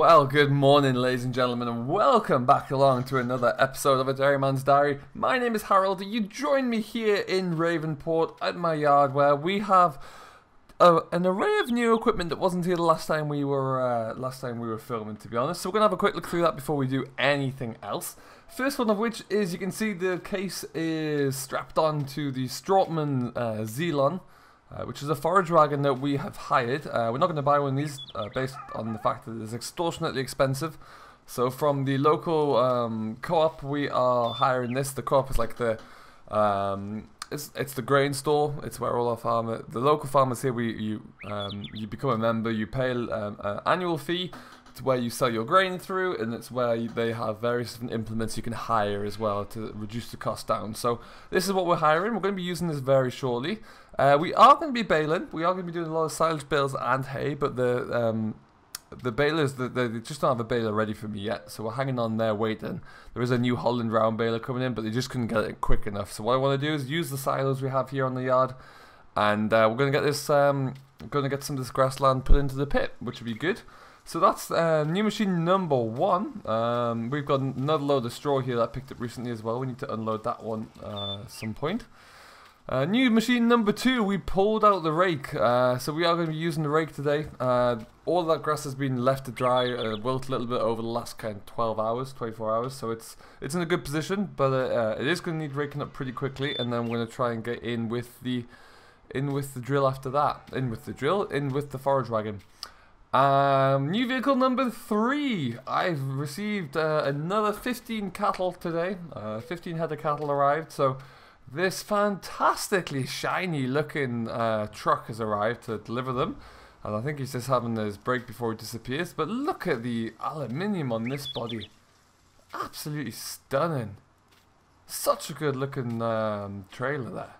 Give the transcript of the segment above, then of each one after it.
Well, good morning, ladies and gentlemen, and welcome back along to another episode of A Dairyman's Diary. My name is Harold. You join me here in Ravenport at my yard, where we have an array of new equipment that wasn't here the last time we were filming, to be honest. So we're gonna have a quick look through that before we do anything else. First one of which is, you can see the case is strapped on to the Strautman Zelon. Which is a forage wagon that we have hired. We're not going to buy one of these based on the fact that it's extortionately expensive. So from the local co-op, we are hiring this. The co-op is like the it's the grain store. It's where all our the local farmers here. You become a member. You pay an annual fee. It's where you sell your grain through, and it's where they have various different implements you can hire as well to reduce the cost down. So this is what we're hiring. We're going to be using this very shortly. We are going to be baling. We are going to be doing a lot of silage bales and hay, but the balers, they just don't have a baler ready for me yet, so we're hanging on there waiting. There is a new Holland round baler coming in, but they just couldn't get it quick enough. So what I want to do is use the silos we have here on the yard, and we're going to get this, going to get some of this grassland put into the pit, which would be good. So that's new machine number 1. We've got another load of straw here that I picked up recently as well. We need to unload that one at some point. New machine number 2, we pulled out the rake, so we are going to be using the rake today. All that grass has been left to dry, wilt a little bit over the last kind of 12 hours, 24 hours, so it's in a good position, but it is going to need raking up pretty quickly, and then we're going to try and get in with the drill after that. In with the forage wagon. New vehicle number 3. I've received another 15 cattle today. 15 head of cattle arrived, so this fantastically shiny looking truck has arrived to deliver them, and I think he's just having his break before he disappears. But look at the aluminium on this body, absolutely stunning. Such a good looking trailer there.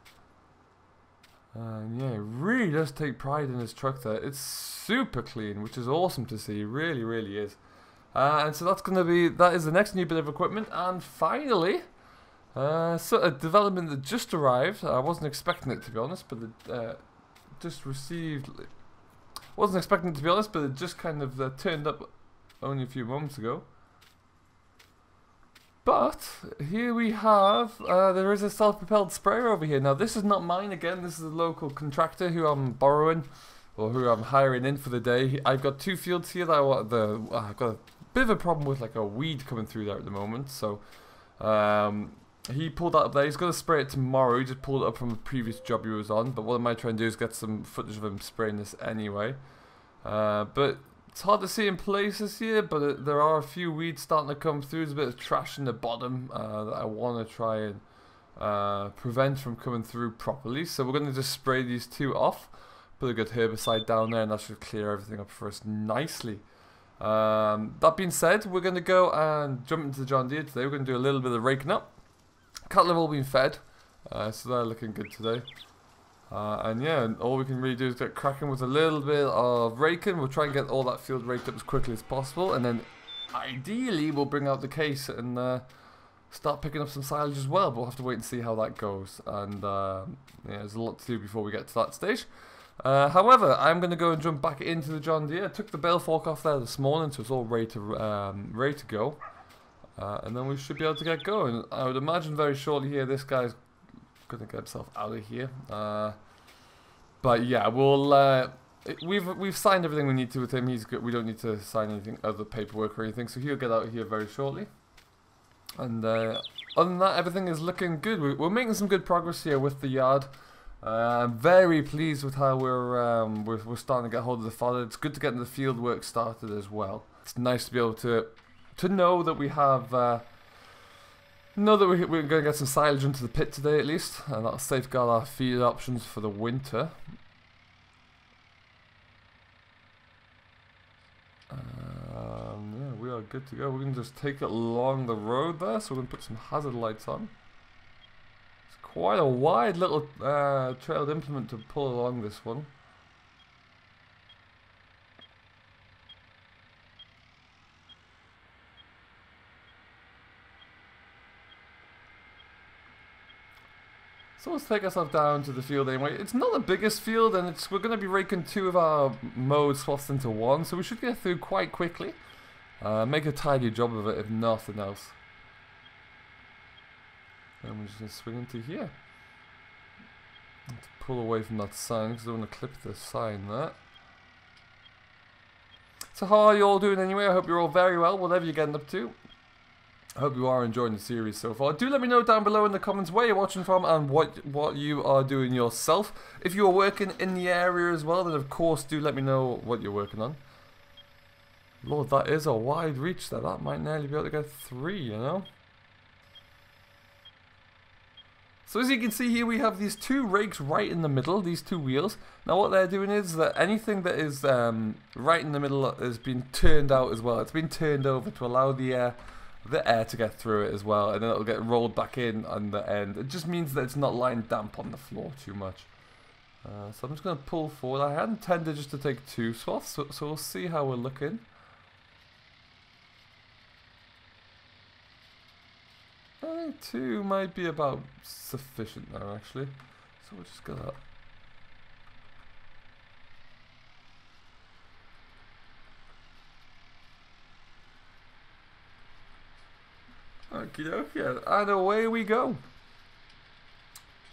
Yeah, he really does take pride in his truck there. It's super clean, which is awesome to see. Really, really is. And so that is the next new bit of equipment. And finally, so a development that just arrived. I wasn't expecting it, to be honest, but it just received. Wasn't expecting it, to be honest, but it just kind of turned up only a few moments ago. But here we have, there is a self-propelled sprayer over here. Now this is not mine again, this is a local contractor who I'm borrowing, or who I'm hiring in for the day. I've got 2 fields here that I've got a bit of a problem with, like a weed coming through there at the moment. So he pulled that up there. He's going to spray it tomorrow. He just pulled it up from a previous job he was on. But what I might try and do is get some footage of him spraying this anyway. But it's hard to see in places here, but there are a few weeds starting to come through. There's a bit of trash in the bottom that I want to try and prevent from coming through properly. So we're going to just spray these 2 off, put a good herbicide down there, and that should clear everything up for us nicely. That being said, we're going to go and jump into the John Deere today. We're going to do a little bit of raking up. Cattle have all been fed, so they're looking good today. And yeah, all we can really do is get cracking with a little bit of raking. We'll try and get all that field raked up as quickly as possible, and then ideally we'll bring out the case and start picking up some silage as well. But we'll have to wait and see how that goes. And yeah, there's a lot to do before we get to that stage. However, I'm going to go and jump back into the John Deere. I took the bale fork off there this morning, so it's all ready to go. And then we should be able to get going. I would imagine very shortly here this guy's going to get himself out of here. But yeah, we've signed everything we need to with him. He's good. We don't need to sign anything other paperwork or anything, so he'll get out of here very shortly. And other than that, everything is looking good. We're making some good progress here with the yard. I'm very pleased with how we're starting to get hold of the fodder. It's good to get the field work started as well. It's nice to be able to know that we have we're going to get some silage into the pit today at least, and that'll safeguard our feed options for the winter. Yeah, we are good to go. We're going to just take it along the road there, so we're going to put some hazard lights on. It's quite a wide little trailed implement to pull along this one. So let's take ourselves down to the field anyway. It's not the biggest field, and we're going to be raking 2 of our mowed swaths into one, so we should get through quite quickly. Make a tidy job of it if nothing else. And we're just going to swing into here. Let's pull away from that sign because I don't want to clip the sign there. So how are you all doing anyway? I hope you're all very well, whatever you're getting up to. I hope you are enjoying the series so far. Do let me know down below in the comments where you're watching from and what you are doing yourself. If you're working in the area as well, then of course do let me know what you're working on. Lord, that is a wide reach there. That might nearly be able to get 3, you know? So as you can see here, we have these 2 rakes right in the middle, these 2 wheels. Now what they're doing is that anything that is right in the middle has been turned out as well. It's been turned over to allow the air to get through it as well, and then it'll get rolled back in on the end. It just means that it's not lying damp on the floor too much. So I'm just going to pull forward. I had intended just to take 2 swaths, so we'll see how we're looking. I think 2 might be about sufficient now, actually. So we'll just go that. Okie dokie, and away we go.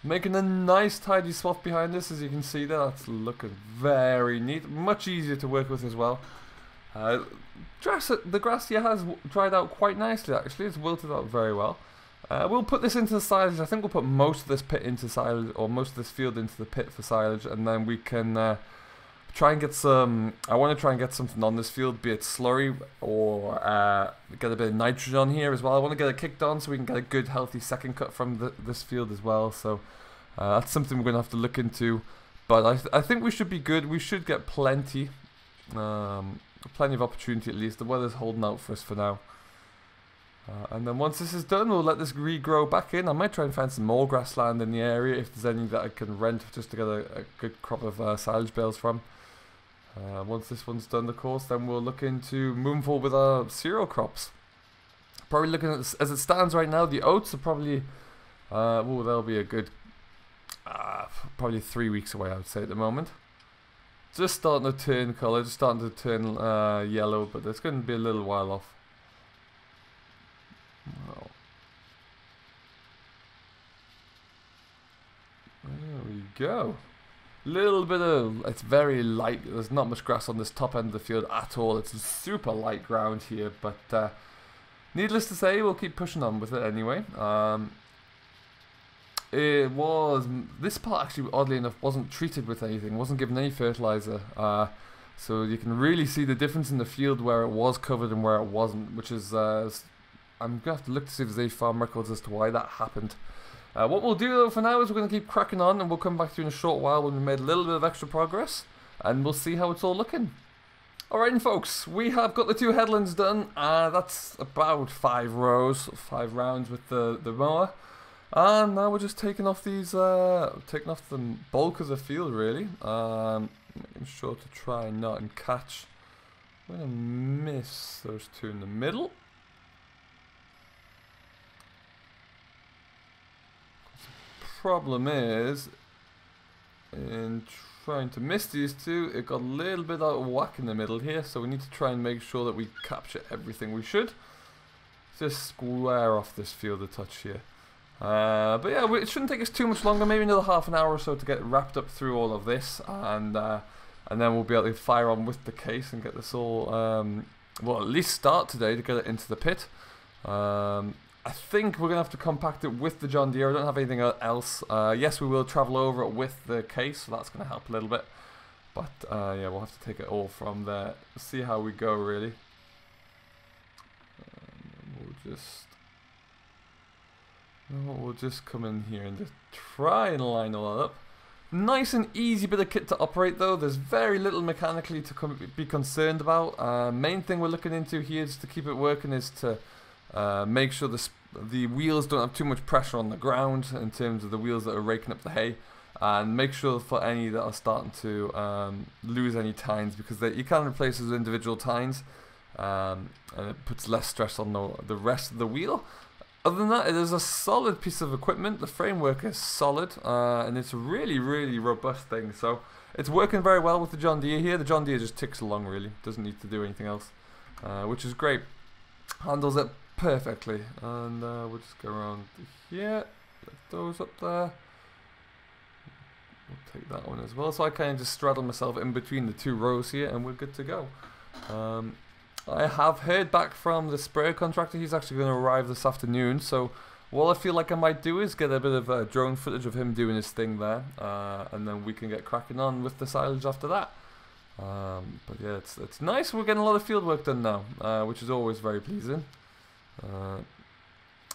Making a nice tidy swath behind this, as you can see there. That's looking very neat. Much easier to work with as well. The grass here has dried out quite nicely, actually. It's wilted out very well. We'll put this into the silage. I think we'll put most of this pit into silage, or most of this field into the pit for silage, and then we can try and get some. I want to try and get something on this field, be it slurry or get a bit of nitrogen on here as well. I want to get it kicked on so we can get a good, healthy second cut from this field as well. So that's something we're going to have to look into. But I think we should be good. We should get plenty of opportunity at least. The weather's holding out for us for now. And then once this is done, we'll let this regrow back in. I might try and find some more grassland in the area if there's any that I can rent just to get a good crop of silage bales from. Once this one's done, of course, then we'll look into moving forward with our cereal crops. Probably looking at this, as it stands right now, the oats are probably, they'll be a good, probably 3 weeks away, I would say at the moment. Just starting to turn colour, just starting to turn yellow, but it's going to be a little while off. Well, there we go. Little bit of, it's very light. There's not much grass on this top end of the field at all. It's super light ground here, but needless to say, we'll keep pushing on with it anyway. This part actually, oddly enough, wasn't treated with anything, wasn't given any fertilizer. So you can really see the difference in the field where it was covered and where it wasn't, which is I'm going to have to look to see if there's any farm records as to why that happened. What we'll do though for now is we're going to keep cracking on, and we'll come back to you in a short while when we've made a little bit of extra progress, and we'll see how it's all looking. Alright folks, we have got the 2 headlands done. That's about 5 rows, 5 rounds with the mower. And now we're just taking off these, taking off the bulk of the field really. Making sure to try not and catch. I'm going to miss those 2 in the middle. Problem is, in trying to miss these 2, it got a little bit out of whack in the middle here, so we need to try and make sure that we capture everything we should. Just square off this field a touch here. But yeah, it shouldn't take us too much longer, maybe another half an hour or so to get wrapped up through all of this, and then we'll be able to fire on with the case and get this all, well, at least start today to get it into the pit. I think we're going to have to compact it with the John Deere. I don't have anything else. Yes, we will travel over it with the case, so that's going to help a little bit. But yeah, we'll have to take it all from there. See how we go, really. We'll just come in here and just try and line all that up. Nice and easy bit of kit to operate though. There's very little mechanically to be concerned about. Main thing we're looking into here just to keep it working is to make sure the wheels don't have too much pressure on the ground in terms of the wheels that are raking up the hay, and make sure for any that are starting to lose any tines, because you can replace those individual tines, and it puts less stress on the rest of the wheel. Other than that, it is a solid piece of equipment. The framework is solid, and it's a really, really robust thing. So it's working very well with the John Deere here. The John Deere just ticks along, really. Doesn't need to do anything else. which is great. Handles it perfectly. And we'll just go around here. Let those up there. We'll take that one as well. So I kind of just straddle myself in between the two rows here, and we're good to go. I have heard back from the sprayer contractor. He's actually going to arrive this afternoon. So what I feel like I might do is get a bit of drone footage of him doing his thing there, and then we can get cracking on with the silage after that. But yeah, it's nice. We're getting a lot of field work done now, which is always very pleasing.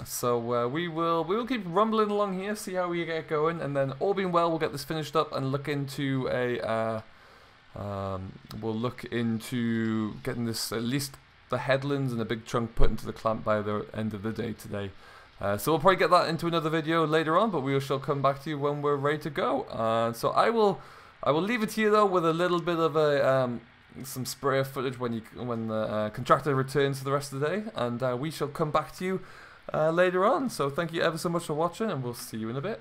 So we will keep rumbling along here, see how we get going, and then all being well, we'll get this finished up and look into a getting this, at least the headlands and a big chunk put into the clamp by the end of the day today. So we'll probably get that into another video later on, but we shall come back to you when we're ready to go. So I will leave it here though with a little bit of a some sprayer footage when the contractor returns for the rest of the day, and we shall come back to you later on. So thank you ever so much for watching, and we'll see you in a bit.